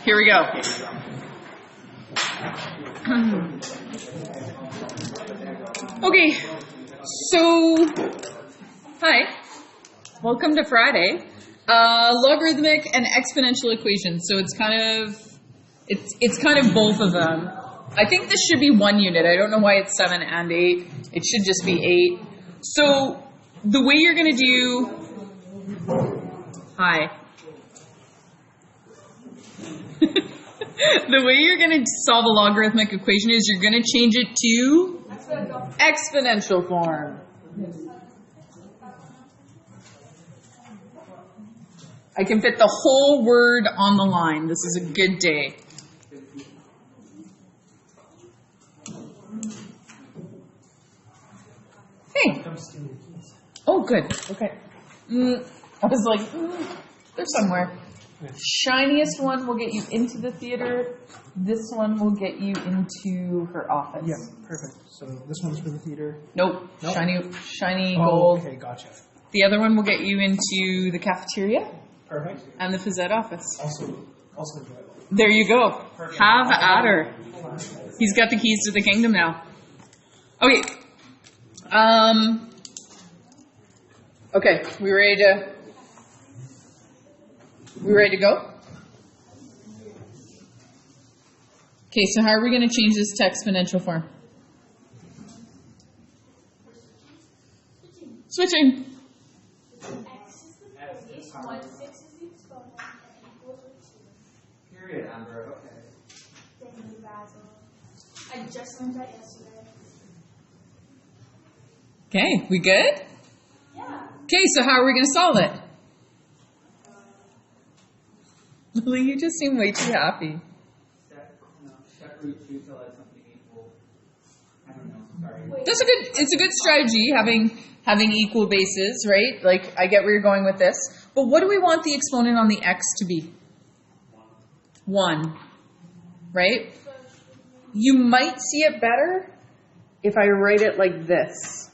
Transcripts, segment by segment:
Here we go. Okay, so, hi, welcome to Friday. Logarithmic and exponential equations, so it's kind of both of them. I think this should be 1 unit. I don't know why it's 7 and 8. It should just be 8. So, the way you're going to do, hi. The way you're going to solve a logarithmic equation is you're going to change it to exponential form. I can fit the whole word on the line. This is a good day. Hey. Oh, good. Okay. I was like, they're somewhere. Shiniest one will get you into the theater. This one will get you into her office. Yeah, perfect. So this one's for the theater? Nope. Shiny gold. Okay, gotcha. The other one will get you into the cafeteria. Perfect. And the phys ed office. Also enjoyable. There you go. Perfect. Have at her. He's got the keys to the kingdom now. Okay. Okay, we ready to go? Okay, so how are we going to change this to exponential form? Switching. Period, Amber. Okay. Thank you, Basil. I just learned that yesterday. Okay, we good? Yeah. Okay, so how are we going to solve it? Lily, you just seem way too happy. Step root 2 till that's something equal. I don't know. Sorry. It's a good strategy having equal bases, right? Like, I get where you're going with this. But what do we want the exponent on the x to be? 1, right? You might see it better if I write it like this.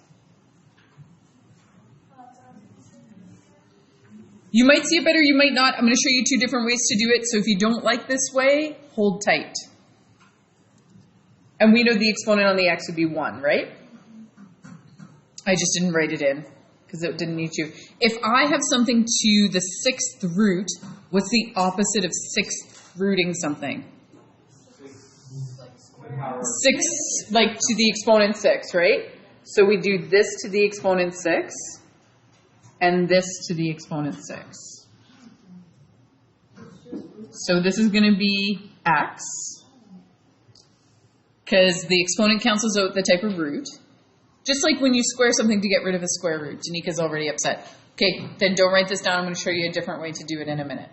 You might see it better, you might not. I'm going to show you 2 different ways to do it. So if you don't like this way, hold tight. And we know the exponent on the x would be 1, right? I just didn't write it in because it didn't need to. If I have something to the 6th root, what's the opposite of 6th rooting something? 6, like to the exponent 6, right? So we do this to the exponent 6. And this to the exponent 6. So this is going to be x, because the exponent cancels out the type of root. Just like when you square something to get rid of a square root. Danika's already upset. Okay, then don't write this down. I'm going to show you a different way to do it in a minute.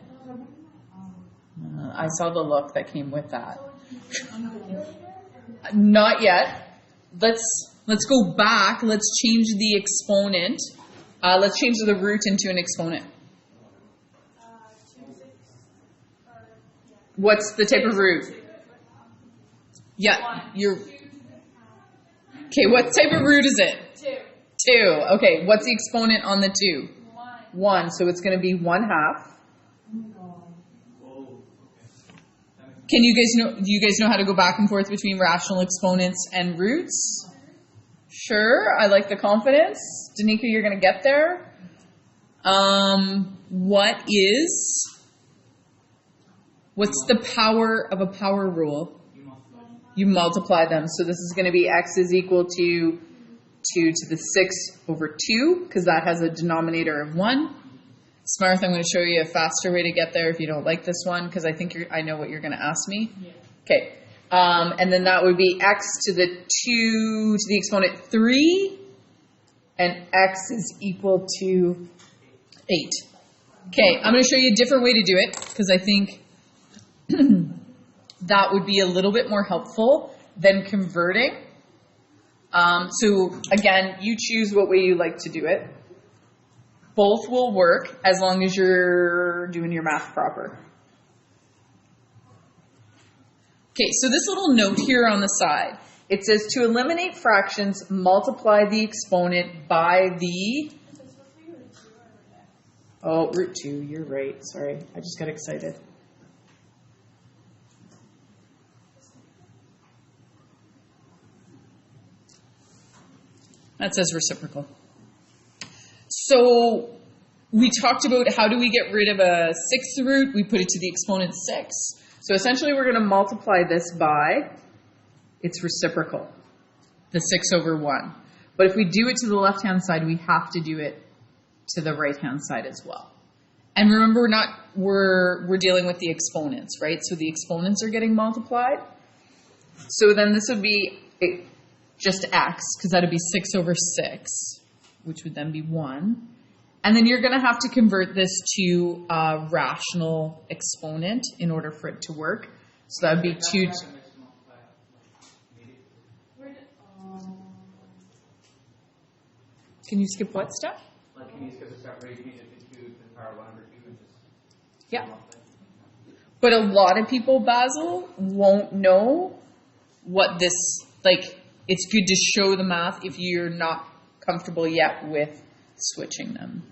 I saw the look that came with that. Not yet. Let's go back. Let's change the exponent. Let's change the root into an exponent. What's the type of root? Yeah, you're... Okay, what type of root is it? 2. Okay, what's the exponent on the 2? 1, so it's going to be 1/2. Do you guys know how to go back and forth between rational exponents and roots? Sure, I like the confidence. Danica, you're going to get there. What's the power of a power rule? You multiply them. So this is going to be x is equal to 2 to the 6 over 2, because that has a denominator of 1. Smarth, I'm going to show you a faster way to get there if you don't like this one, because I know what you're going to ask me. Yeah. Okay. And then that would be x to the 2 to the exponent 3, and x is equal to 8. Okay, I'm going to show you a different way to do it, because I think that would be a little bit more helpful than converting. So again, you choose what way you like to do it. Both will work as long as you're doing your math proper. Okay, so this little note here on the side, it says to eliminate fractions, multiply the exponent by the... Oh, root 2, you're right. Sorry, I just got excited. That says reciprocal. So we talked about how do we get rid of a sixth root? We put it to the exponent 6. So essentially we're going to multiply this by its reciprocal, the 6 over 1. But if we do it to the left-hand side, we have to do it to the right-hand side as well. And remember, we're dealing with the exponents, right? So the exponents are getting multiplied. So then this would be just x, because that would be 6 over 6, which would then be 1. And then you're going to have to convert this to a rational exponent in order for it to work. So that would be 2. Can you skip what step? Like, can you skip the step where you change it to 2 to the power of 1 over 2 and just... Yeah. But a lot of people, Basil, won't know what this, like, it's good to show the math if you're not comfortable yet with switching them.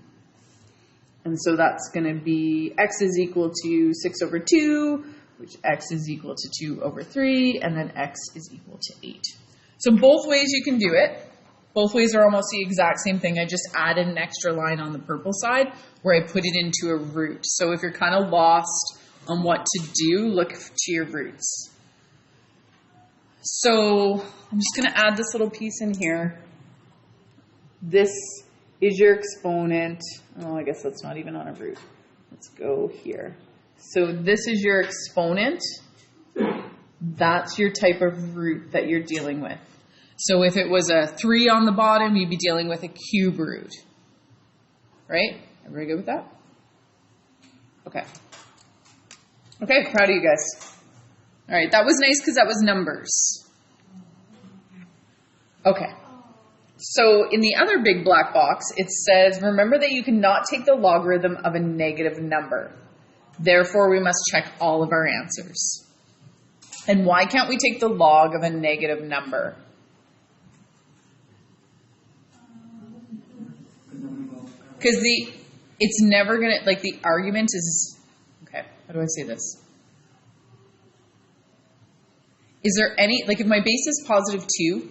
And so that's going to be x is equal to 6 over 2, which x is equal to 2 over 3, and then x is equal to 8. So both ways you can do it. Both ways are almost the exact same thing. I just added an extra line on the purple side where I put it into a root. So if you're kind of lost on what to do, look to your roots. So I'm just going to add this little piece in here. This is your exponent. Oh, I guess that's not even on a root. Let's go here. So this is your exponent. That's your type of root that you're dealing with. So if it was a 3 on the bottom, you'd be dealing with a cube root. Right? Everybody good with that? Okay. Okay, proud of you guys. All right, that was nice because that was numbers. Okay. So in the other big black box, it says, remember that you cannot take the logarithm of a negative number. Therefore, we must check all of our answers. And why can't we take the log of a negative number? Because it's never going to, like, the argument is, okay, how do I say this? Is there any, like, if my base is positive 2,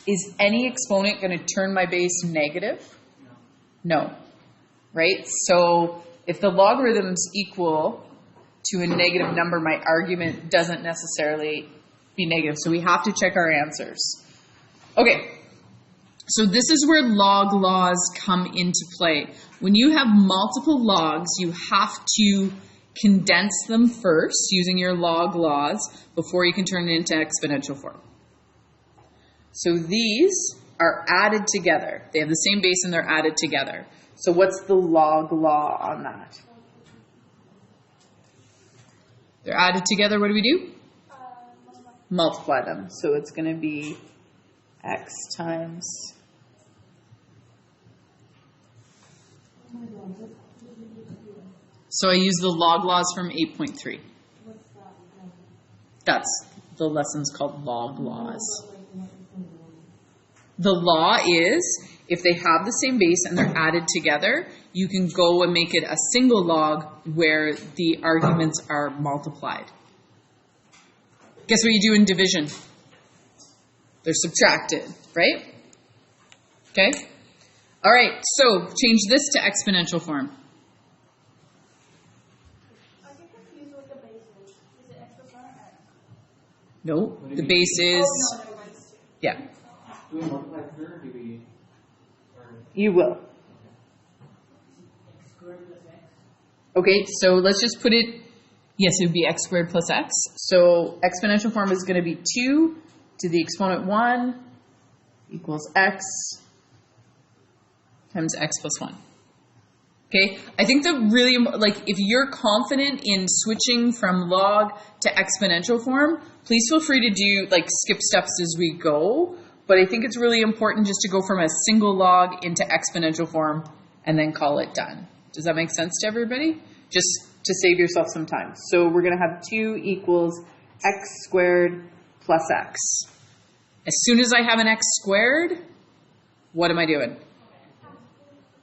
is any exponent going to turn my base negative? No. Right? So if the logarithm's equal to a negative number, my argument doesn't necessarily be negative. So we have to check our answers. Okay. So this is where log laws come into play. When you have multiple logs, you have to condense them first using your log laws before you can turn it into exponential form. So these are added together. They have the same base and they're added together. So what's the log law on that? They're added together. What do we do? Multiply them. So it's going to be x times... So I use the log laws from 8.3. That's the lesson's called log laws. The law is, if they have the same base and they're added together, you can go and make it a single log where the arguments are multiplied. Guess what you do in division? They're subtracted, right? Okay? All right, so change this to exponential form. I get confused with the base is. Is it x plus 1 or x? No, the base is, Oh, no, never mind. yeah. Do we multiply through or do we... You will. Okay, so let's just put it, yes, it would be x squared plus x. So exponential form is going to be 2 to the exponent 1 equals x times x plus 1. Okay, I think the really, like, if you're confident in switching from log to exponential form, please feel free to do, like, skip steps as we go. But I think it's really important just to go from a single log into exponential form and then call it done. Does that make sense to everybody? Just to save yourself some time. So we're going to have 2 equals x squared plus x. As soon as I have an x squared, what am I doing?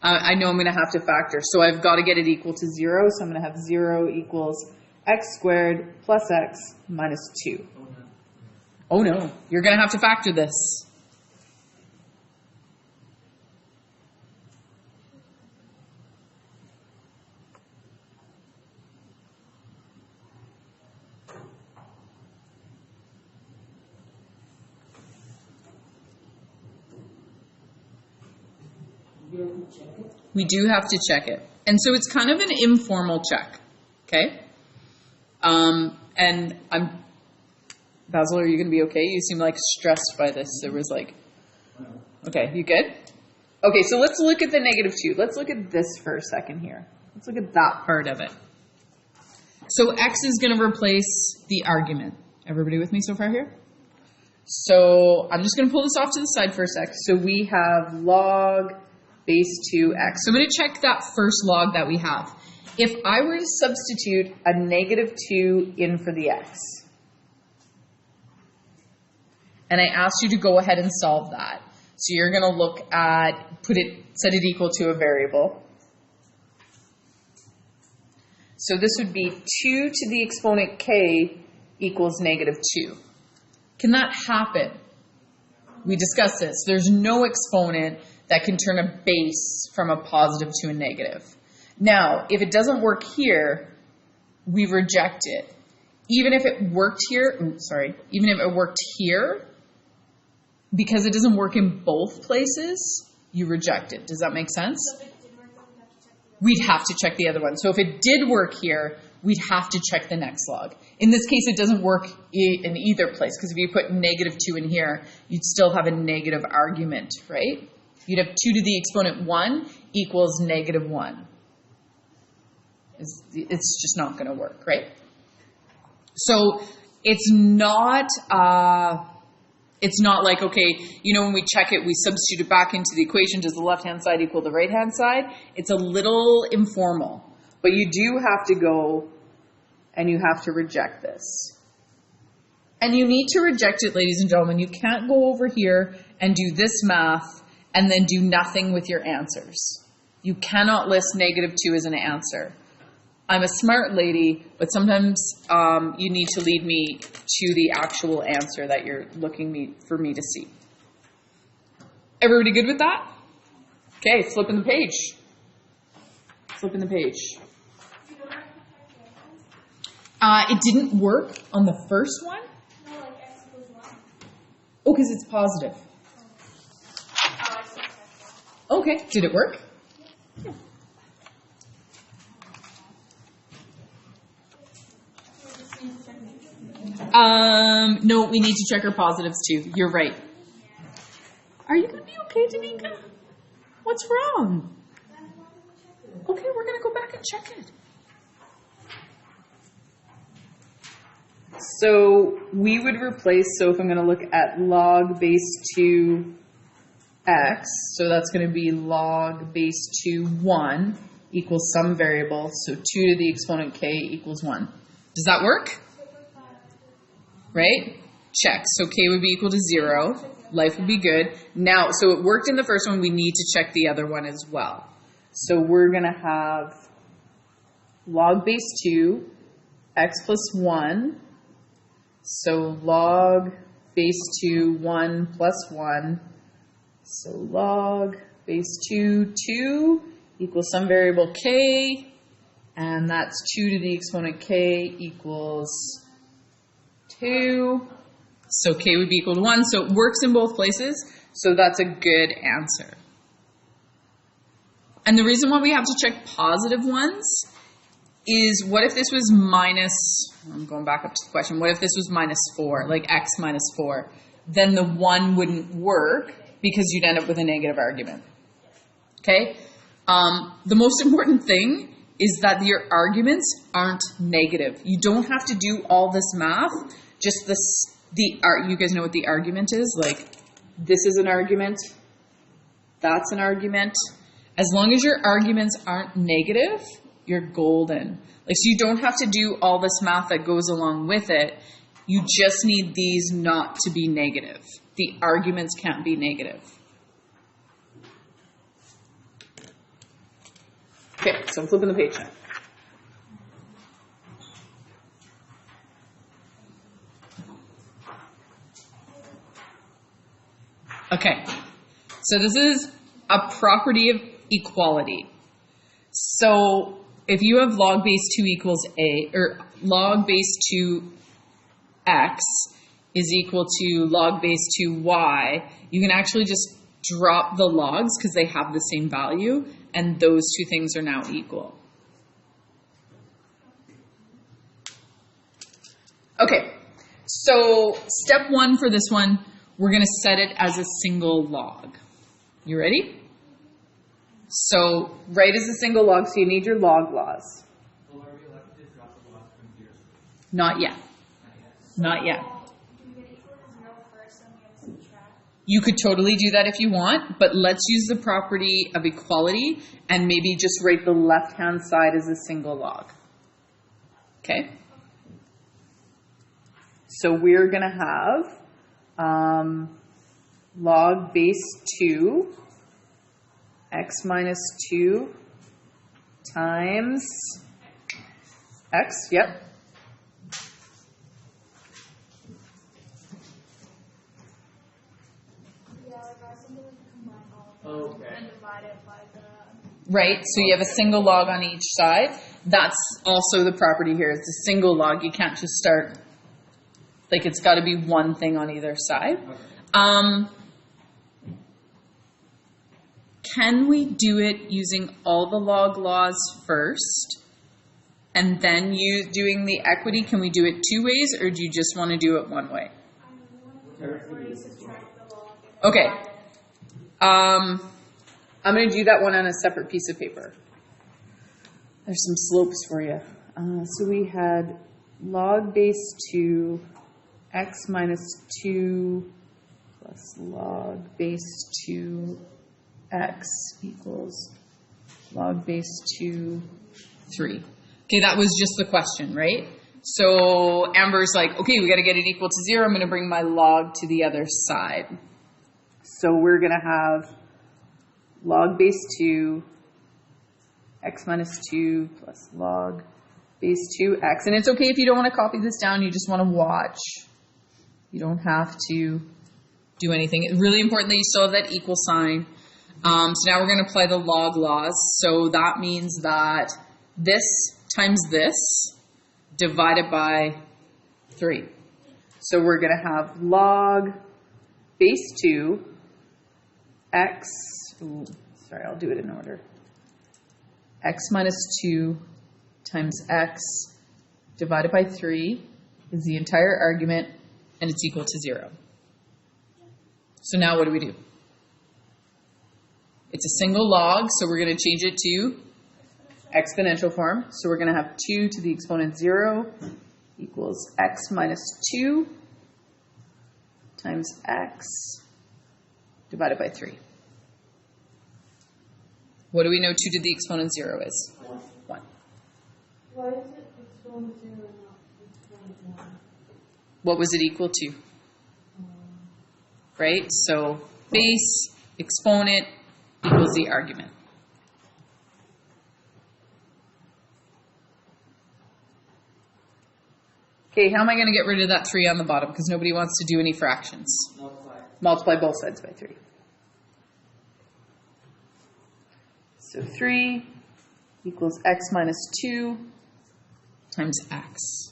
I know I'm going to have to factor. So I've got to get it equal to 0. So I'm going to have 0 equals x squared plus x minus 2. Oh no, you're going to have to factor this. We do have to check it. And so it's kind of an informal check. Okay? And Basil, are you going to be okay? You seem like stressed by this. There was like, okay, you good? Okay, so let's look at the -2. Let's look at this for a second here. Let's look at that part of it. So x is going to replace the argument. Everybody with me so far here? So I'm just going to pull this off to the side for a sec. So we have log base 2x. So I'm going to check that first log that we have. If I were to substitute a -2 in for the x, and I asked you to go ahead and solve that. So you're going to look at, set it equal to a variable. So this would be 2 to the exponent k equals -2. Can that happen? We discussed this. There's no exponent that can turn a base from a positive to a negative. Now, if it doesn't work here, we reject it. Even if it worked here, even if it worked here, because it doesn't work in both places, you reject it. Does that make sense? So if it did work, then we have to check the other one. We'd have to check the other one. So if it did work here, we'd have to check the next log. In this case, it doesn't work in either place, because if you put -2 in here, you'd still have a negative argument, right? You'd have 2 to the exponent 1 equals -1. It's just not going to work, right? So it's not like, okay, when we check it, we substitute it back into the equation. Does the left-hand side equal the right-hand side? It's a little informal, but you do have to go and you have to reject this. And you need to reject it, ladies and gentlemen. You can't go over here and do this math and then do nothing with your answers. You cannot list -2 as an answer. I'm a smart lady, but sometimes you need to lead me to the actual answer that you're looking for me to see. Everybody good with that? Okay, flipping the page. Flipping the page. You don't have to check the other one? It didn't work on the first one? No, like x equals 1. Oh, because it's positive. Oh, I see. Check that. Okay, did it work? No, we need to check our positives too. You're right. Are you going to be okay, Danica? What's wrong? Okay, we're going to go back and check it. So we would replace, so if I'm going to look at log base 2x, so that's going to be log base 2 1 equals some variable, so 2 to the exponent k equals 1. Does that work? Right? Check. So k would be equal to 0. Life would be good. Now, so it worked in the first one. We need to check the other one as well. So we're going to have log base 2, x plus 1. So log base 2, 1 plus 1. So log base 2, 2 equals some variable k. And that's 2 to the exponent k equals 2. So k would be equal to 1. So it works in both places. So that's a good answer. And the reason why we have to check positive ones is, what if this was minus, I'm going back up to the question, what if this was -4, like x minus 4? Then the 1 wouldn't work because you'd end up with a negative argument. Okay? The most important thing is that your arguments aren't negative. You don't have to do all this math. Just you guys know what the argument is? Like, this is an argument. That's an argument. As long as your arguments aren't negative, you're golden. Like, so you don't have to do all this math that goes along with it. You just need these not to be negative. The arguments can't be negative. Okay, so I'm flipping the page now. Okay, so this is a property of equality. So if you have log base 2 equals a, or log base 2x is equal to log base 2y, you can actually just drop the logs because they have the same value, and those two things are now equal. Okay, so step one for this one, we're going to set it as a single log. You ready? So write as a single log, so you need your log laws. Well, are we allowed to just drop the logs from 0? Not yet. Not yet. Not yet. Do we get equal to 0 first and we have to subtract? You could totally do that if you want, but let's use the property of equality and maybe just write the left-hand side as a single log. Okay? So we're going to have log base 2 x minus 2 times x, yep. Yeah, like I was thinking we could combine all of them Okay. and divide it by the. Right, so you have a single log on each side. That's also the property here. It's a single log. You can't just start, like it's got to be one thing on either side. Okay. Can we do it using all the log laws first and then you doing the equity? Can we do it two ways, or do you just want to do it one way? Where you subtract the log. Okay. I'm going to do that one on a separate piece of paper. There's some slopes for you. So we had log base 2 x minus 2 plus log base 2 x equals log base 2 3. Okay, that was just the question, right? So Amber's like, okay, we got to get it equal to 0. I'm going to bring my log to the other side. So we're going to have log base 2 x minus 2 plus log base 2x. And it's okay if you don't want to copy this down. You just want to watch. You don't have to do anything. It's really important that you still have that equal sign. So now we're going to apply the log laws. So that means that this times this divided by 3. So we're going to have log base 2 x, sorry, I'll do it in order. X minus 2 times x divided by 3 is the entire argument, and it's equal to 0. So now what do? It's a single log, so we're going to change it to exponential form. So we're going to have 2 to the exponent 0 equals x minus 2 times x divided by 3. What do we know 2 to the exponent 0 is? 1. Why is it exponent 0 and not exponent 1? What was it equal to? Right? So base, exponent equals the argument. Okay, how am I going to get rid of that 3 on the bottom? Because nobody wants to do any fractions. Multiply. Multiply both sides by 3. So 3 equals x minus 2 times x.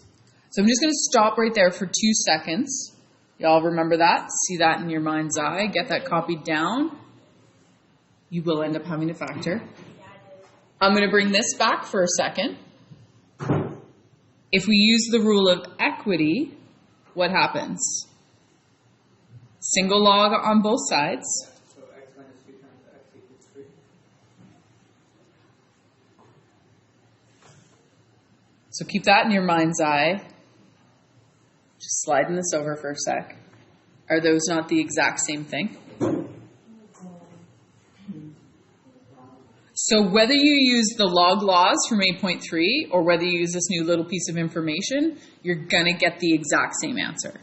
So I'm just going to stop right there for 2 seconds. Y'all remember that? See that in your mind's eye. Get that copied down. You will end up having to factor. I'm going to bring this back for a second. If we use the rule of equity, what happens? Single log on both sides. So x minus 2 times x equals 3. So keep that in your mind's eye. Just sliding this over for a sec. Are those not the exact same thing? So whether you use the log laws from 8.3 or whether you use this new little piece of information, you're going to get the exact same answer.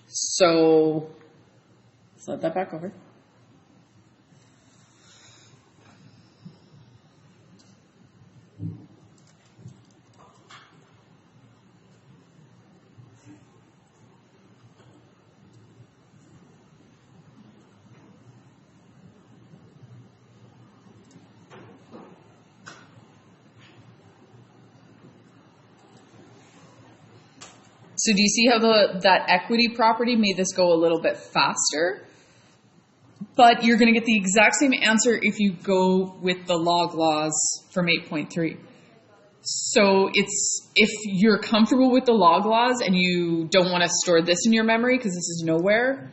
So slide that back over. So do you see how that equity property made this go a little bit faster? But you're going to get the exact same answer if you go with the log laws from 8.3. So if you're comfortable with the log laws and you don't want to store this in your memory because this is nowhere.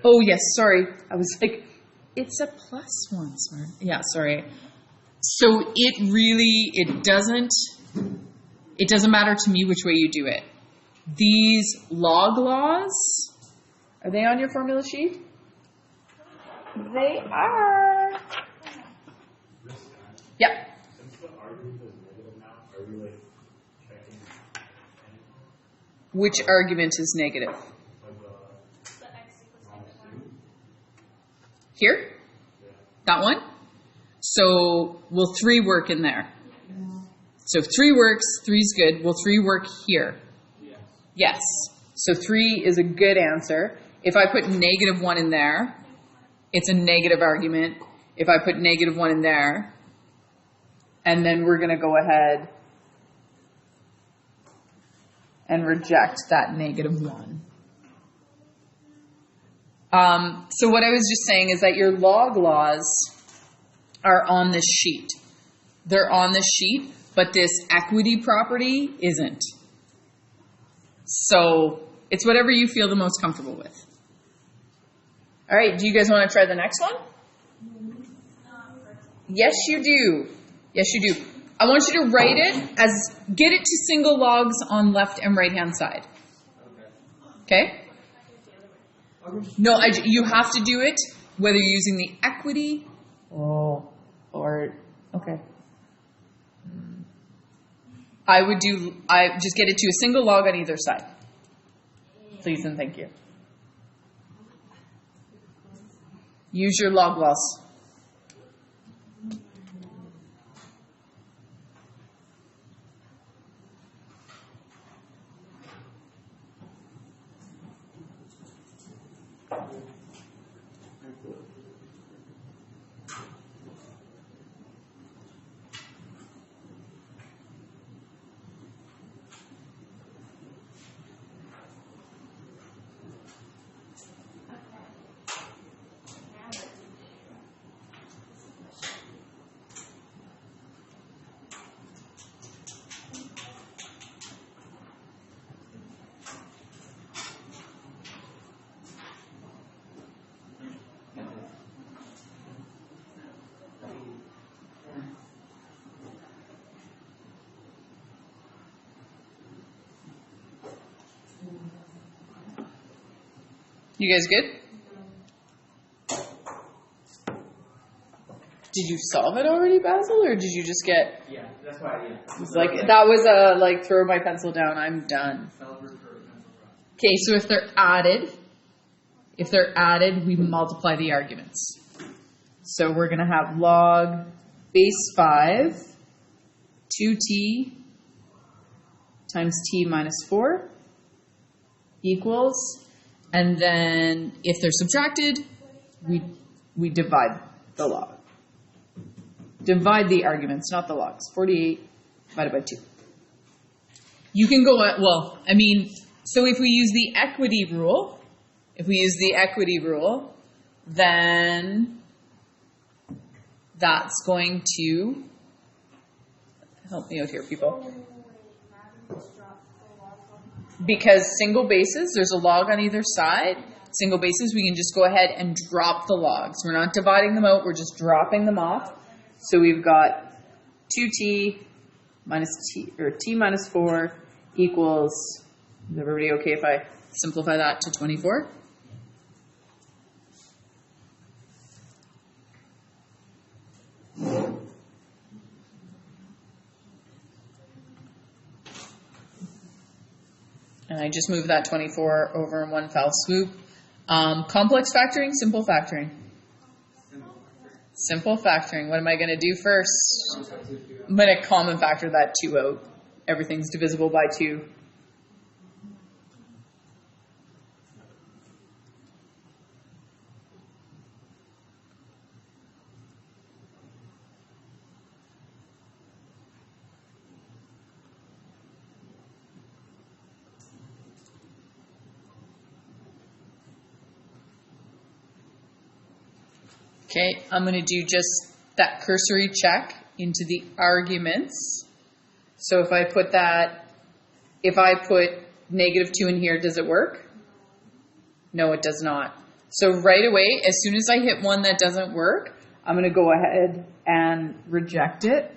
Oh yes, sorry. I was like, it's a +1, smart. Yeah, sorry. So it doesn't matter to me which way you do it. These log laws, are they on your formula sheet? They are. Yep. Since the argument is negative now, are we like checking Which argument is negative? like Here? That one? So will 3 work in there? So if 3 works, 3 is good. Will 3 work here? Yes. So 3 is a good answer. If I put -1 in there, it's a negative argument. If I put -1 in there, and then we're going to go ahead and reject that -1. So what I was just saying is that your log laws are on this sheet. They're on this sheet, but this equity property isn't. So it's whatever you feel the most comfortable with. All right, do you guys want to try the next one? Yes, you do. Yes, you do. I want you to write it as, get it to single logs on left and right hand side. Okay? No, you have to do it whether you're using the equity or, okay. I just get it to a single log on either side. Please and thank you. Use your log laws. You guys good? Did you solve it already, Basil, or did you just get? Yeah, that's why. Yeah. It's like that was a like throw my pencil down. I'm done. Okay, so if they're added, we multiply the arguments. So we're gonna have log base 5, 2t times t minus 4 equals. And then if they're subtracted, we divide the log. Divide the arguments, not the logs. 48 divided by 2. You can go, so if we use the equity rule, then that's going to, help me out here, people. Because single bases, there's a log on either side. Single bases, we can just go ahead and drop the logs. We're not dividing them out, we're just dropping them off. So we've got 2t minus t, or t minus 4 equals, is everybody okay if I simplify that to 24? And I just moved that 24 over in one foul swoop. Complex factoring, simple factoring? Simple factoring. What am I going to do first? I'm going to common factor that 2 out. Everything's divisible by 2. Okay, I'm going to do just that cursory check into the arguments. So if I put -2 in here, does it work? No, it does not. So right away, as soon as I hit one that doesn't work, I'm going to go ahead and reject it.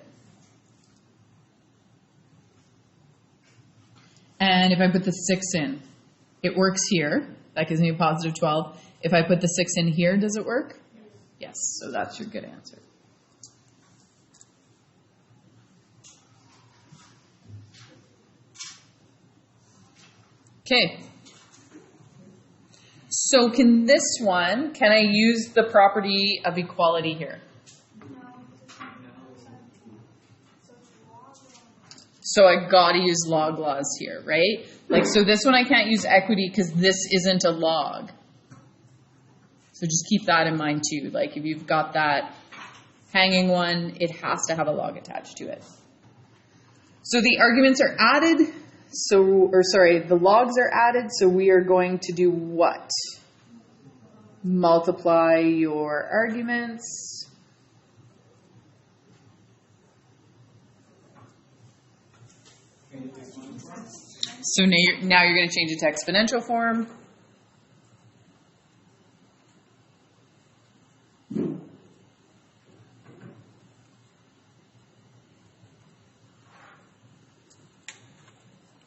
And if I put the 6 in, it works here. That gives me a +12. If I put the 6 in here, does it work? Yes, so that's your good answer. Okay. So can I use the property of equality here? So I gotta use log laws here, right? Like, so this one I can't use equity because this isn't a log. So just keep that in mind too. Like if you've got that hanging one, it has to have a log attached to it. So the arguments are added. The logs are added. So we are going to do what? Multiply your arguments. So now you're going to change it to exponential form.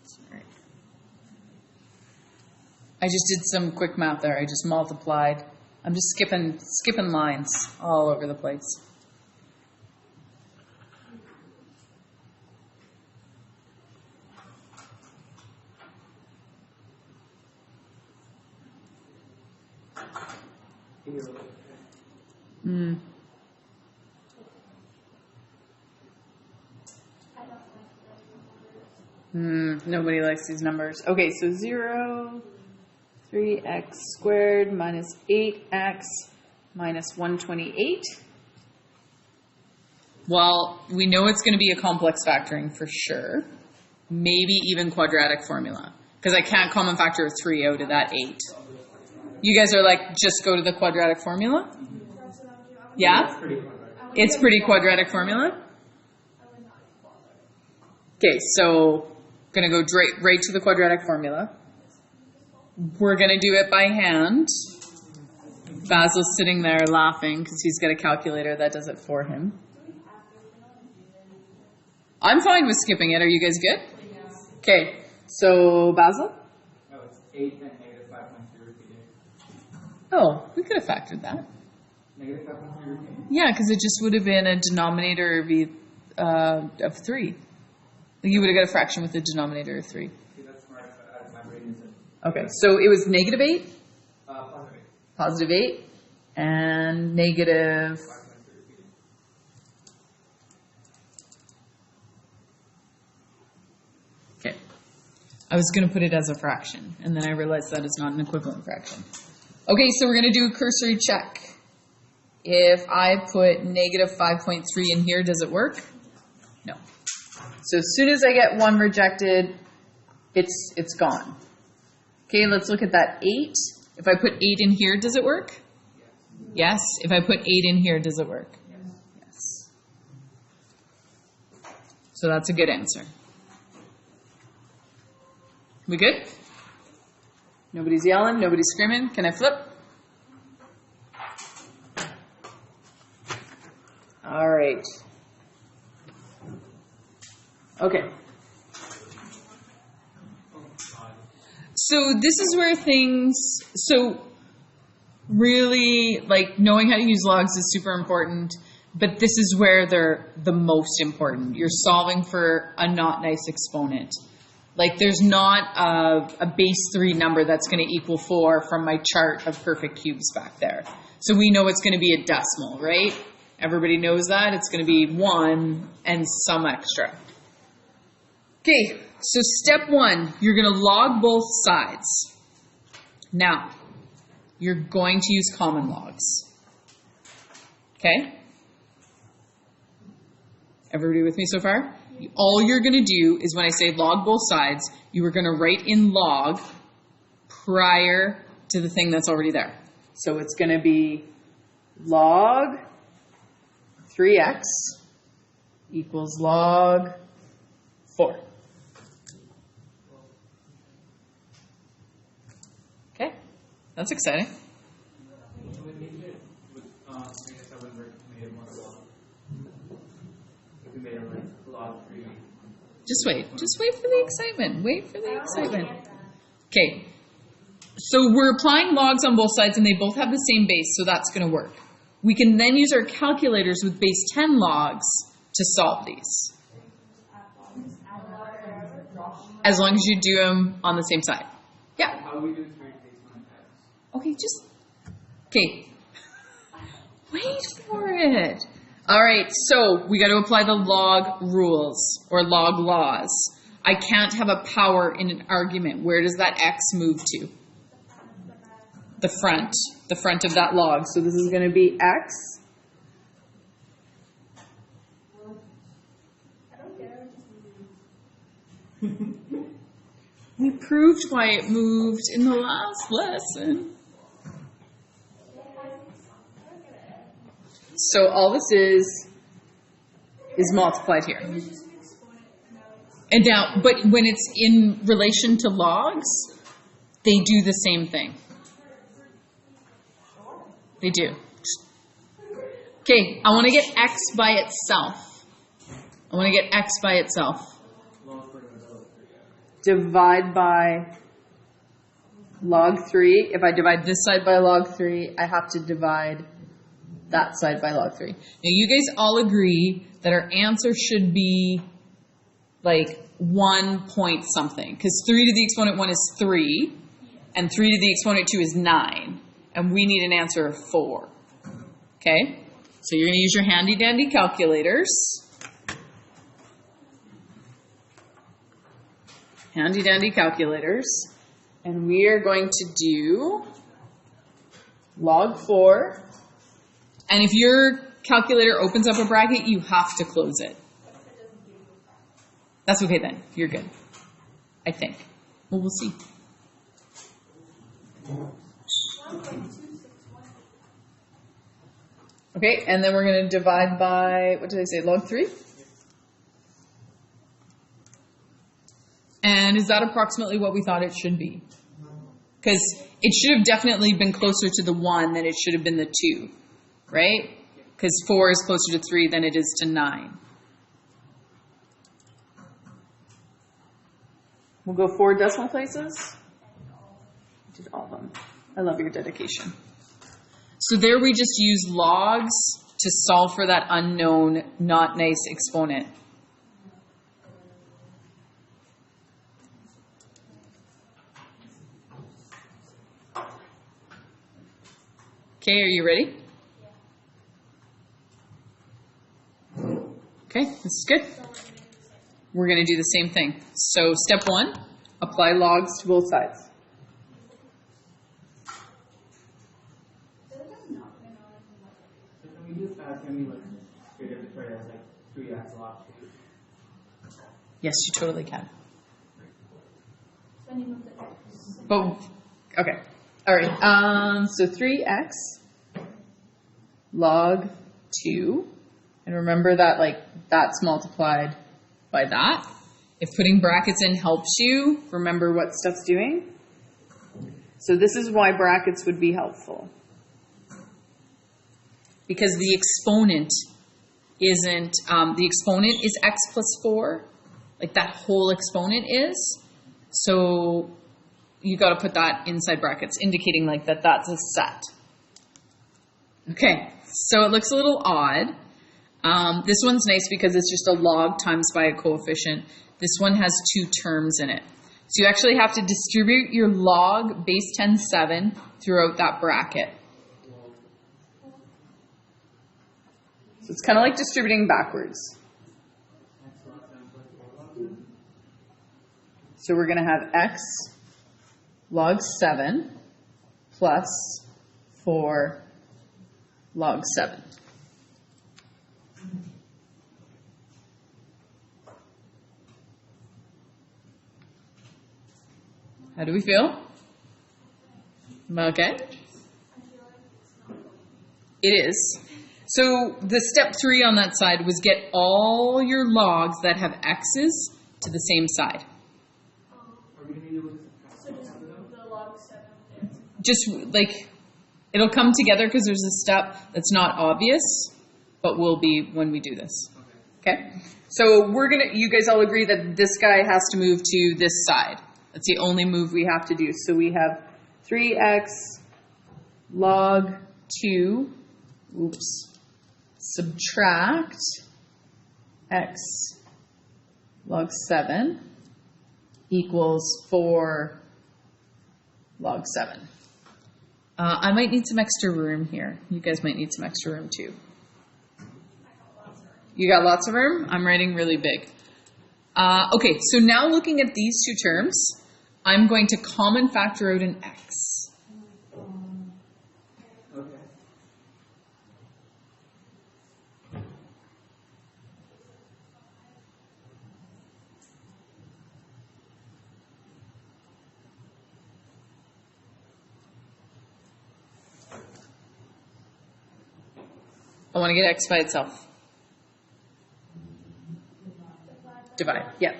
Sorry. I just did some quick math there. I just multiplied. I'm just skipping lines all over the place. Nobody likes these numbers. Okay, so 0, 3x squared minus 8x minus 128. Well, we know it's going to be a complex factoring for sure. Maybe even quadratic formula. Because I can't common factor 3 out of that 8. You guys are like, just go to the quadratic formula? Yeah? It's pretty quadratic formula? Okay, so going to go right to the quadratic formula. We're going to do it by hand. Basil's sitting there laughing because he's got a calculator that does it for him. I'm fine with skipping it. Are you guys good? Okay, so Basil? No, it's 8 and negative 5.3 repeated. Oh, we could have factored that. Negative 5.3 repeated? Yeah, because it just would have been a denominator of 3. You would have got a fraction with a denominator of 3. See, that's smart. My brain isn't. Okay, so it was negative 8, Positive 8. positive 8, and negative. 5.3 repeated. Okay. I was going to put it as a fraction, and then I realized that is not an equivalent fraction. Okay, so we're going to do a cursory check. If I put negative 5.3 in here, does it work? No. So as soon as I get one rejected, it's gone. Okay, let's look at that 8. If I put 8 in here, does it work? Yes. If I put 8 in here, does it work? Yes. So that's a good answer. We good? Nobody's yelling, nobody's screaming. Can I flip? All right. Okay. So this is where really, like, knowing how to use logs is super important, but this is where they're the most important. You're solving for a not nice exponent. Like, there's not a base 3 number that's going to equal 4 from my chart of perfect cubes back there. So we know it's going to be a decimal, right? Everybody knows that. It's going to be 1 and some extra. Okay, so step 1, you're going to log both sides. Now, you're going to use common logs. Okay? Everybody with me so far? All you're going to do is when I say log both sides, you are going to write in log prior to the thing that's already there. So it's going to be log 3x equals log 4. Okay, that's exciting. I guess I would have made it more log. If we made it like log 3. Just wait for the excitement. Wait for the excitement. Okay, so we're applying logs on both sides and they both have the same base, so that's going to work. We can then use our calculators with base 10 logs to solve these. As long as you do them on the same side. Yeah. How do we do 3 based on x? Okay, okay. Wait for it. All right, so we got to apply the log rules or log laws. I can't have a power in an argument. Where does that x move to? The front of that log. So this is going to be x. We proved why it moved in the last lesson. So all this is multiplied here. And now, but when it's in relation to logs, they do the same thing. They do. Okay, I want to get x by itself. I want to get x by itself. Divide by log 3. If I divide this side by log 3, I have to divide that side by log 3. Now you guys all agree that our answer should be like 1 point something, because 3 to the exponent 1 is 3, and 3 to the exponent 2 is 9, and we need an answer of 4. Okay? So you're going to use your handy dandy calculators. Handy dandy calculators. And we are going to do log 4. And if your calculator opens up a bracket, you have to close it. That's okay then. You're good. I think. Well, we'll see. Okay, and then we're going to divide by, what did I say, log 3? And is that approximately what we thought it should be? Because it should have definitely been closer to the 1 than it should have been the 2, right? Because 4 is closer to 3 than it is to 9. We'll go 4 decimal places. I did all of them. I love your dedication. So there we just use logs to solve for that unknown, not nice exponent. Okay, are you ready? Okay, this is good. We're going to do the same thing. So step 1, apply logs to both sides. So can we just can we like straight up try as like 3x log 2? Yes, you totally can. But, okay. All right. So 3x log 2. And remember that, like, that's multiplied by that. If putting brackets in helps you, remember what stuff's doing. So this is why brackets would be helpful. Because the exponent isn't, the exponent is x plus 4. Like that whole exponent is. So you got to put that inside brackets, indicating like that that's a set. Okay, so it looks a little odd. This one's nice because it's just a log times by a coefficient. This one has 2 terms in it. So you actually have to distribute your log base 10 7 throughout that bracket. So it's kind of like distributing backwards. So we're going to have x log 7 plus 4 log 7. How do we feel? Okay. It is. So the step 3 on that side was get all your logs that have x's to the same side. Are we gonna be able to So just the log 7 there. Just like, it'll come together because there's a step that's not obvious, but will be when we do this. Okay? So you guys all agree that this guy has to move to this side. That's the only move we have to do. So we have 3x log 2, subtract x log 7 equals 4 log 7. I might need some extra room here. You guys might need some extra room too. You got lots of room? I'm writing really big. Okay, so now looking at these two terms, I'm going to common factor out an x. Okay. I want to get x by itself. Divide, yeah.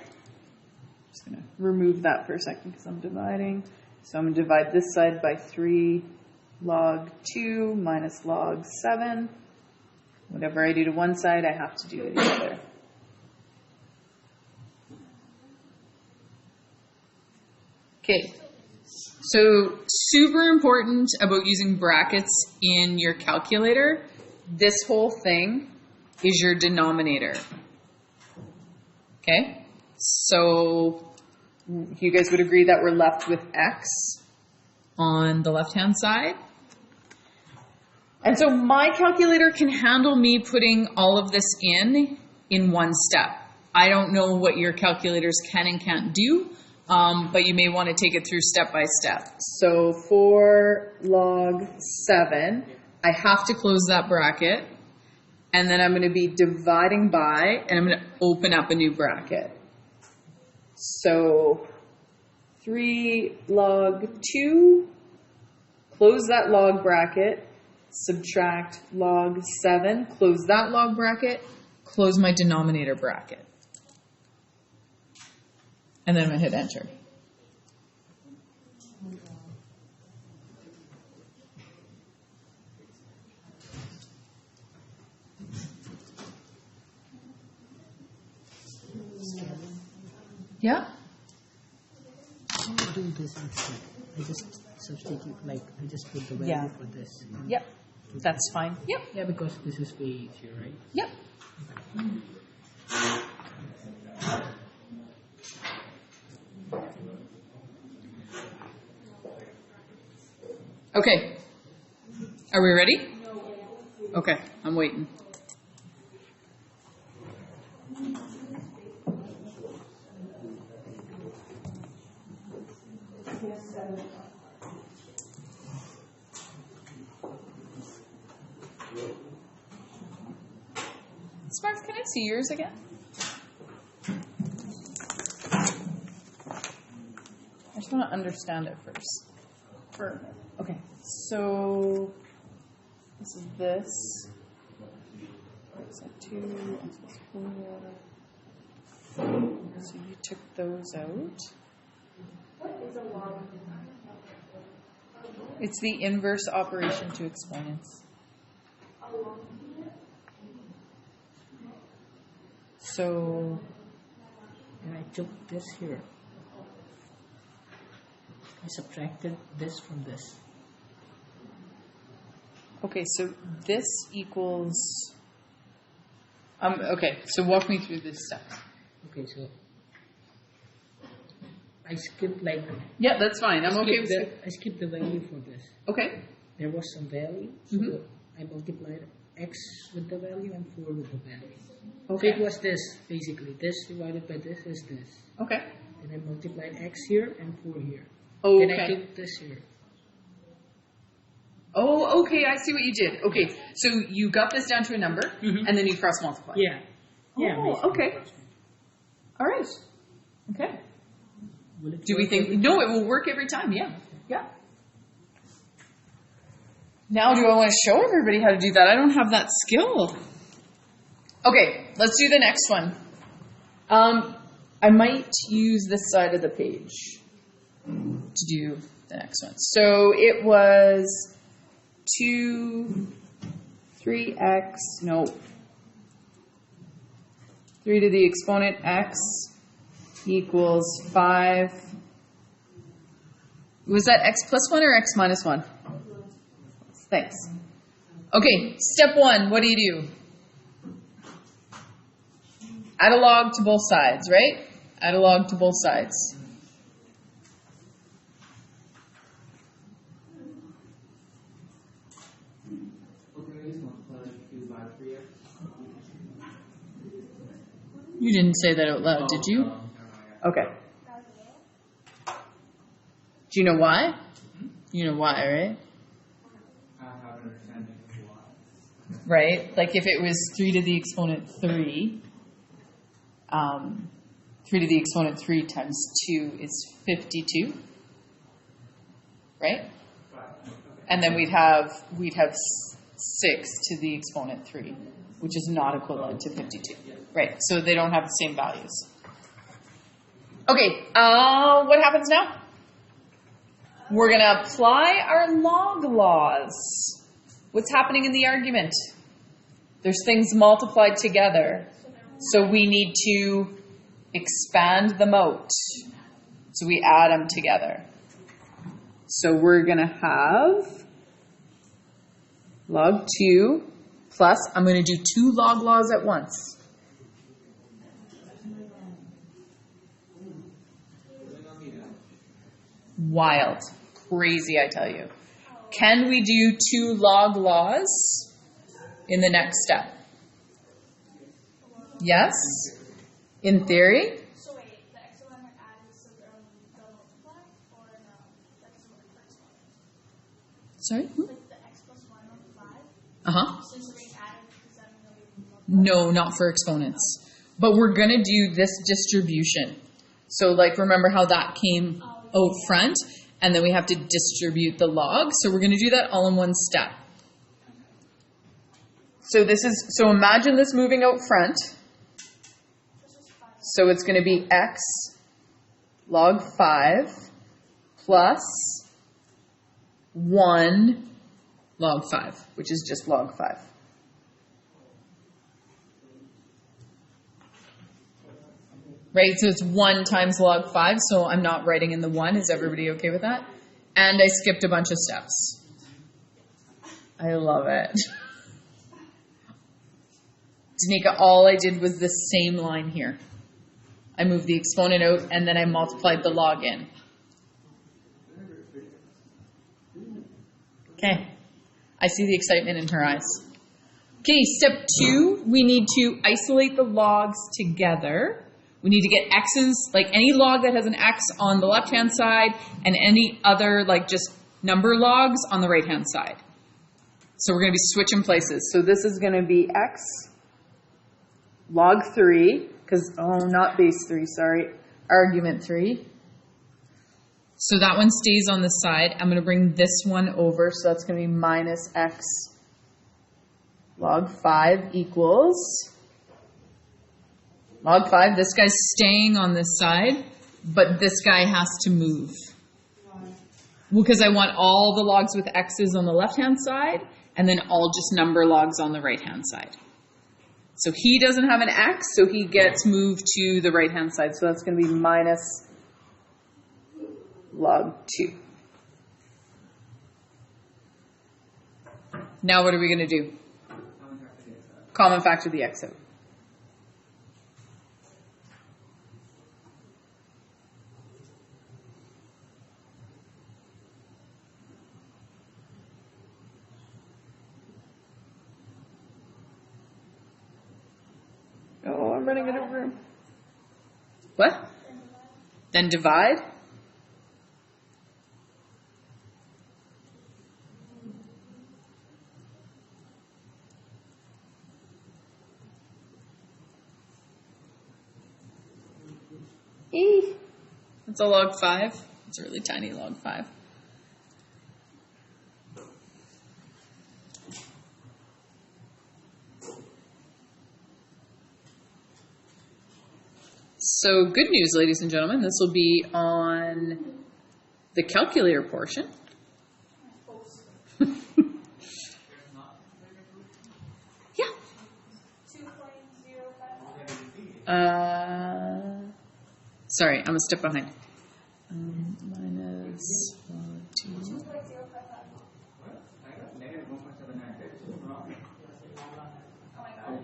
Just going to remove that for a second because I'm dividing. So I'm going to divide this side by 3 log 2 minus log 7. Whatever I do to one side, I have to do to the other. Okay. So super important about using brackets in your calculator. This whole thing is your denominator. Okay? So you guys would agree that we're left with x on the left-hand side. And so my calculator can handle me putting all of this in one step. I don't know what your calculators can and can't do, but you may want to take it through step by step. So 4 log 7, I have to close that bracket, and then I'm going to be dividing by, and I'm going to open up a new bracket. So 3 log 2, close that log bracket, subtract log 7, close that log bracket, close my denominator bracket. And then I'm going to hit enter. Yeah? I do this instead. I just substitute, like, I just put the value Yeah. for this. Yep. That's fine. Yep. Yeah, because this is way easier, right? Yep. Okay. Are we ready? Okay, I'm waiting. Sparks, can I see yours again? I just want to understand it first. Okay, so this is this. X at 2, X plus 4. So you took those out. What is a log? It's the inverse operation to exponents. A log? So And I took this here. I subtracted this from this. okay, so this equals. Okay, so walk me through this step. Okay, so I skipped like Yeah, that's fine. I'm okay with it. I skipped the value for this. Okay. There was some value, so Mhm. I multiplied x with the value and 4 with the value. Okay. So it was this, basically. This divided by this is this. Okay. And I multiplied x here and 4 here. Oh, Then I okay. took this here. Oh, okay. I see what you did. Okay, so you got this down to a number, Mhm. and then you cross multiply. Yeah. Yeah. Oh, basically. okay. All right. Okay. Will it Do we work think? every No, time? it will work every time. Yeah. Yeah. Now do I want to show everybody how to do that? I don't have that skill. Okay, let's do the next one. I might use this side of the page to do the next one. So it was 3x, no, 3 to the exponent x equals 5. Was that x plus 1 or x minus 1? Thanks. Okay, step 1, what do you do? Add a log to both sides, right? Add a log to both sides. You didn't say that out loud, did you? Okay. Do you know why? You know why, right? I have an understanding of why. Right? Like if it was 3 to the exponent 3, 3 to the exponent 3 times 2 is 52, right? And then we'd have 6 to the exponent 3, which is not equivalent to 52, right? So they don't have the same values. Okay, what happens now? We're going to apply our log laws. What's happening in the argument? There's things multiplied together. So we need to expand them out. So we add them together. So we're going to have log 2 plus, I'm going to do 2 log laws at once. Wild. Crazy, I tell you. Can we do 2 log laws in the next step? Yes? In theory? So wait, the x one are added so they'll multiply, or no? That doesn't work for exponents. Sorry? Like the x plus 1 over 5, Uh-huh. since they're being added, does that mean they'll be multiplied? No, not for exponents. But we're going to do this distribution. So like remember how that came out front? And then we have to distribute the log. So we're going to do that all in one step. So imagine this moving out front. So it's going to be x log 5 plus 1 log 5, which is just log 5. Right, so it's 1 times log 5, so I'm not writing in the 1. Is everybody okay with that? And I skipped a bunch of steps. I love it. Danica, all I did was the same line here. I moved the exponent out, and then I multiplied the log in. Okay. I see the excitement in her eyes. Okay, step 2, we need to isolate the logs together. We need to get x's, like any log that has an x on the left-hand side and any other, like just number logs on the right-hand side. So we're going to be switching places. So this is going to be x log 3, because, not base 3, sorry, argument 3. So that one stays on the side. I'm going to bring this one over, so that's going to be minus x log 5 equals log 5. This guy's staying on this side, but this guy has to move. Well, because I want all the logs with x's on the left-hand side, and then all just number logs on the right-hand side. So he doesn't have an x, so he gets moved to the right-hand side. So that's going to be minus log 2. Now what are we going to do? Common factor the x out. Oh, I'm running out of room. What? Then divide? It's a log 5. It's a really tiny log 5. So good news, ladies and gentlemen. This will be on the calculator portion. Yeah. 2.05. Sorry, I'm a step behind. Minus 2. 2.055. I got negative 1.79. Oh my god.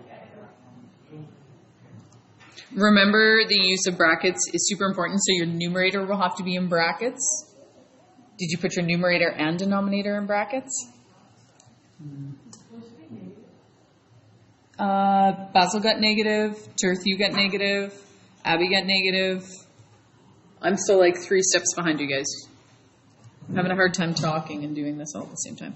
Remember, the use of brackets is super important, so your numerator will have to be in brackets. Did you put your numerator and denominator in brackets? Basil got negative, Tirth, you got negative, Abby got negative. I'm still like 3 steps behind you guys. I'm having a hard time talking and doing this all at the same time.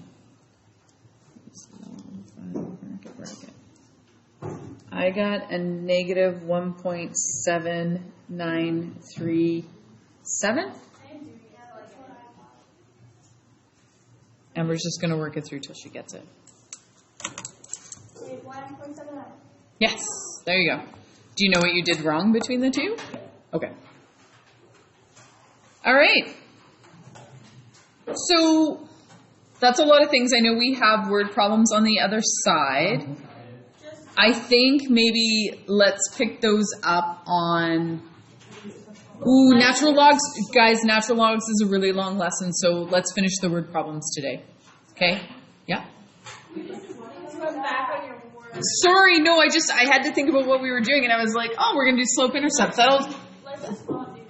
I got a negative 1.793. Amber's just going to work it through till she gets it. 1.79. Yes, there you go. Do you know what you did wrong between the two? Okay. All right. So that's a lot of things. I know we have word problems on the other side. I think maybe let's pick those up on... Ooh, natural logs. Guys, natural logs is a really long lesson, so let's finish the word problems today. Okay? Yeah? Come back on your word. Sorry, no, I had to think about what we were doing, and I was like, oh, we're going to do slope intercepts. Let's just not do that.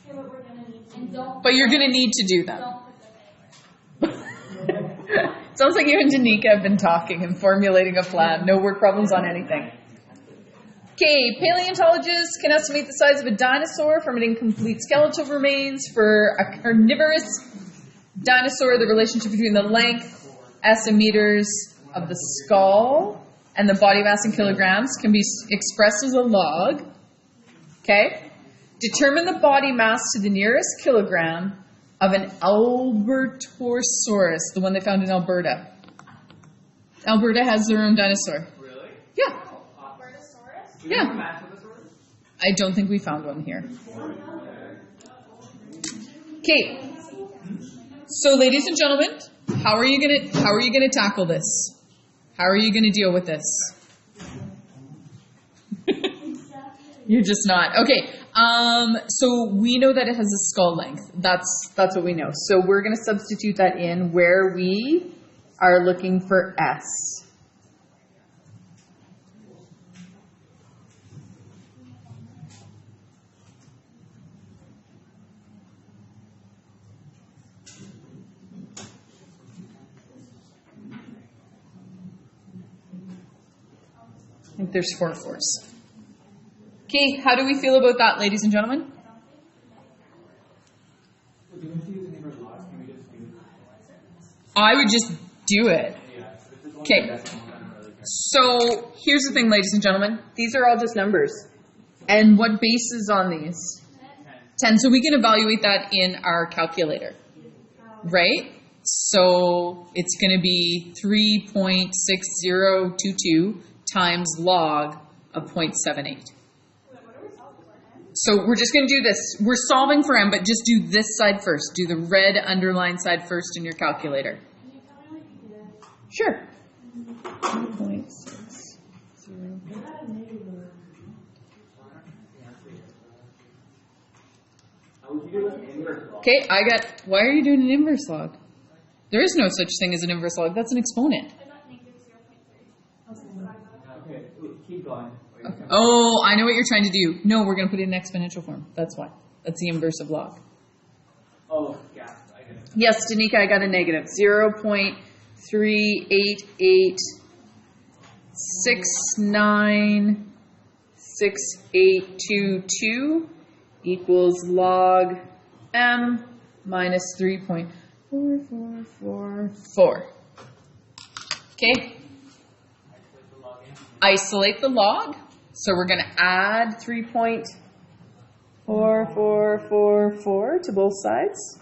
Okay, but we're gonna need to. And don't. But you're going to need to do them. Don't put them anywhere. Sounds like you and Danica have been talking and formulating a plan. No word problems on anything. Okay, paleontologists can estimate the size of a dinosaur from an incomplete skeletal remains. For a carnivorous dinosaur, the relationship between the length, meters of the skull and the body mass in kilograms can be expressed as a log. Okay? Determine the body mass to the nearest kilogram of an Albertosaurus, the one they found in Alberta. Alberta has their own dinosaur. Really? Yeah. Albertosaurus? Yeah. I don't think we found one here. Okay. So, ladies and gentlemen, how are you gonna tackle this? How are you gonna deal with this? You're just not. Okay. So we know that it has a skull length. That's what we know. So we're gonna substitute that in where we are looking for S. I think there's 4 fours. Okay, how do we feel about that, ladies and gentlemen? I would just do it. Okay. So here's the thing, ladies and gentlemen. These are all just numbers. And what base is on these? 10. So we can evaluate that in our calculator. Right? So it's going to be 3.6022 times log of 0.78. So we're just going to do this. We're solving for m, but just do this side first. Do the red underlined side first in your calculator. Sure. 2.60. Okay, why are you doing an inverse log? There is no such thing as an inverse log. That's an exponent. I got negative 0.3. Okay, keep going. Okay. Oh, I know what you're trying to do. No, we're going to put it in exponential form. That's why. That's the inverse of log. Oh, yeah. I get it. Yes, Danica, I got a negative. 0.388696822 equals log m minus 3.4444. Okay? Isolate the log. So we're going to add 3.4444 to both sides.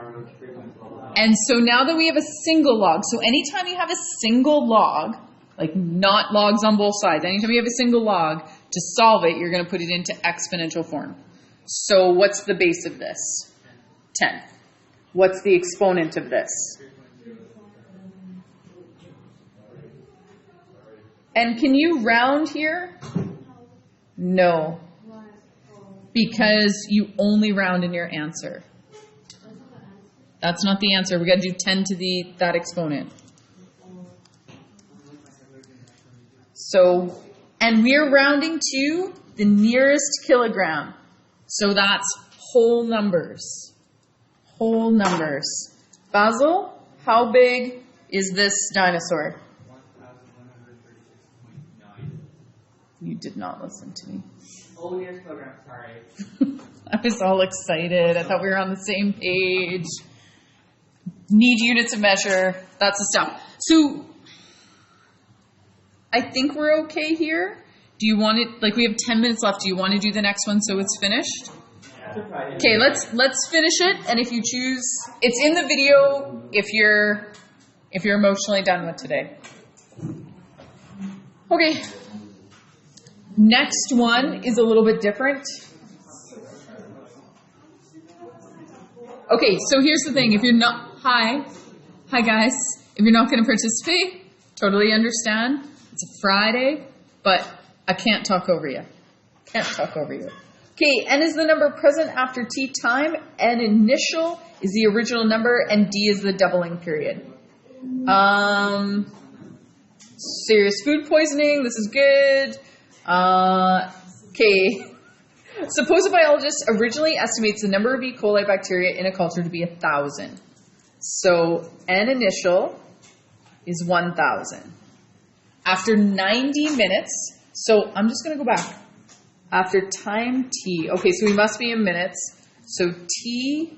power of 3.12. And so now that we have a single log, so anytime you have a single log, like not logs on both sides, anytime you have a single log, to solve it, you're going to put it into exponential form. So what's the base of this? 10. What's the exponent of this? And can you round here? No. Because you only round in your answer. That's not the answer. We got to do 10 to that exponent. So, and we're rounding to the nearest kilogram. So that's whole numbers. Whole numbers. Basil, how big is this dinosaur? 1,136.9. You did not listen to me. Oh, nearest kilogram, sorry. I was all excited. I thought we were on the same page. Need units of measure. That's the stuff. So I think we're okay here. Do you want it, like we have 10 minutes left. Do you want to do the next one so it's finished? Yeah. Okay, let's finish it. And if you choose, it's in the video if you're emotionally done with today. Okay. Next one is a little bit different. Okay, so here's the thing. If you're not, hi guys. If you're not going to participate, totally understand. It's a Friday, but I can't talk over you. Can't talk over you. Okay, N is the number present after T time. N initial is the original number, and D is the doubling period. Serious food poisoning. This is good. Okay. Suppose a biologist originally estimates the number of E. coli bacteria in a culture to be 1,000. So N initial is 1,000. After 90 minutes, so I'm just going to go back. After time T, okay, so we must be in minutes. So T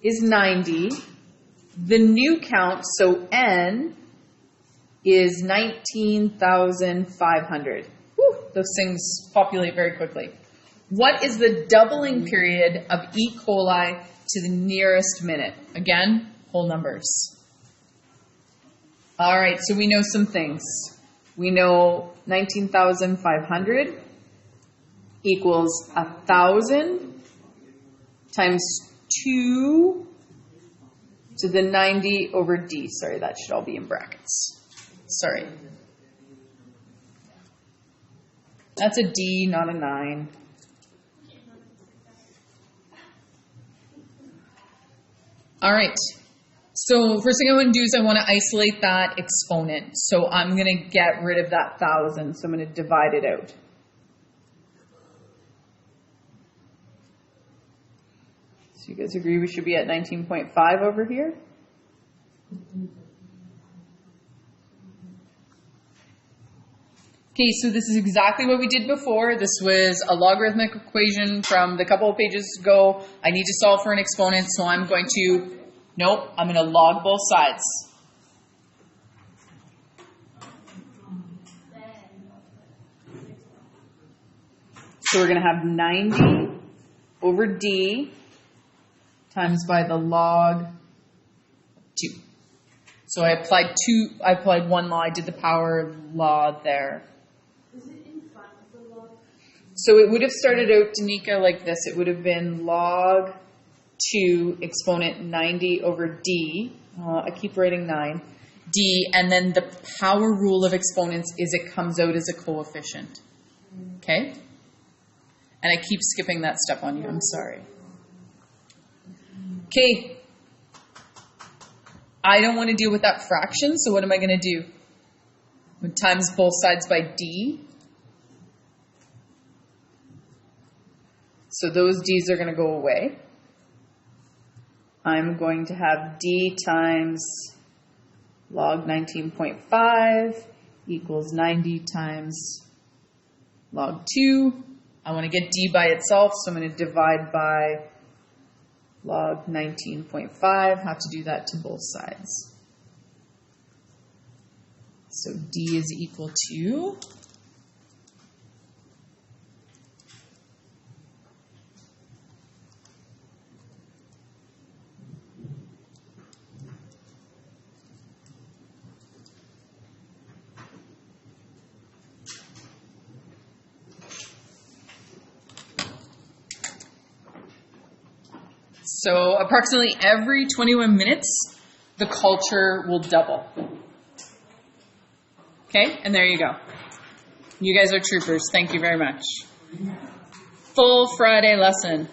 is 90. The new count, so N is 19,500. Whew, those things populate very quickly. What is the doubling period of E. coli to the nearest minute? Again, whole numbers. All right, so we know some things. We know 19,500 equals 1,000 times 2 to the 90 over D. Sorry, that should all be in brackets. Sorry. That's a D, not a 9. All right. So first thing I want to do is I want to isolate that exponent. So I'm going to get rid of that 1,000. So I'm going to divide it out. So you guys agree we should be at 19.5 over here? Okay, so this is exactly what we did before. This was a logarithmic equation from the couple of pages ago. I need to solve for an exponent, so I'm going to, nope, I'm going to log both sides. So we're going to have 90 over D times by the log 2. So I applied one law, I did the power law there. Is it in front of the log? So it would have started out, Danica, like this. It would have been log 2 exponent 90 over D. I keep writing 9. D, and then the power rule of exponents is it comes out as a coefficient. Okay? And I keep skipping that step on you. I'm sorry. Okay. I don't want to deal with that fraction, so what am I going to do? Times both sides by D. So those D's are going to go away. I'm going to have D times log 19.5 equals 90 times log 2. I want to get D by itself, so I'm going to divide by log 19.5. Have to do that to both sides. So D is equal to So approximately every 21 minutes, the culture will double. Okay, and there you go. You guys are troopers. Thank you very much. Full Friday lesson.